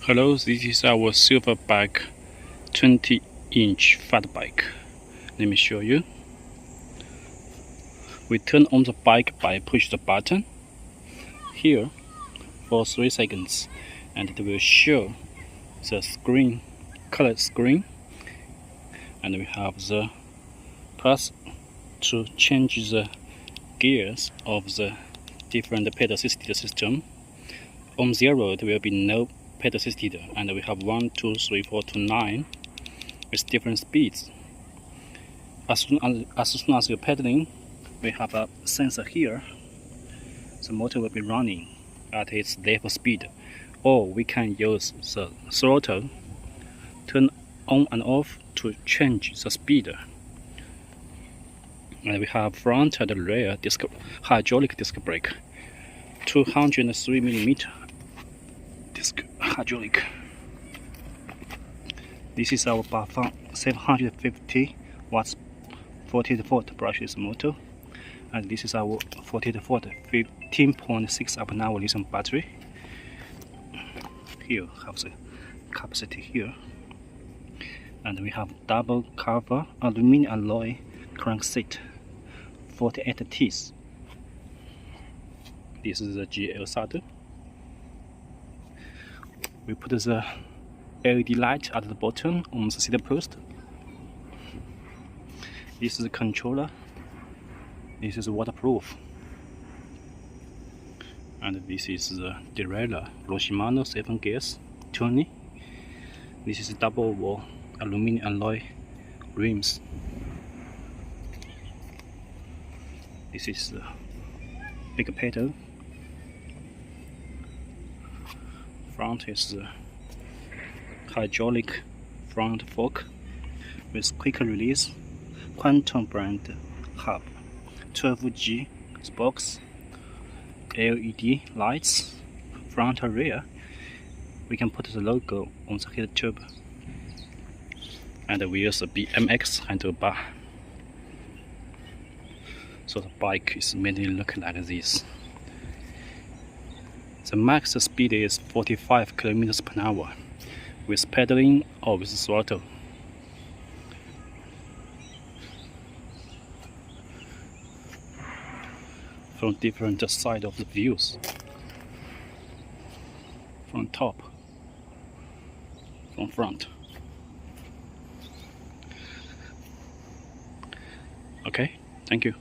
Hello, this is our silverback 20-inch fat bike. Let me show you. We turn on the bike by push the button here for 3 seconds, and it will show the screen, colored screen, and we have the plus to change the gears of the different pedal assisted system. On 0 there will be no pedal assisted, and we have 1, 2, 3, 4 to 9 with different speeds. As soon as you're pedaling, we have a sensor here. The motor will be running at its level speed, or we can use the throttle, turn on and off to change the speed. And we have front and rear hydraulic disc brake, 203mm disc hydraulic. This is our Bafang 750 watts 48-volt brushless motor, and this is our 48-volt 15.6 amp-hour lithium battery. Here have the capacity here, and we have double cover aluminum alloy crankset, 48 teeth. This is the GL solder. We put the LED light at the bottom on the seat post. This is the controller. This is waterproof. And this is the derailleur, shimano 7 gears tuning. This is double wall aluminum alloy rims. This is the big pedal. Front is the hydraulic front fork with quick release Quantum brand hub, 12G spokes, LED lights, front and rear. We can put the logo on the head tube, and we use a BMX handlebar. So the bike is mainly looking like this. The max speed is 45 km/h with pedaling or with throttle. From different side of the views, from top, from front. Okay, thank you.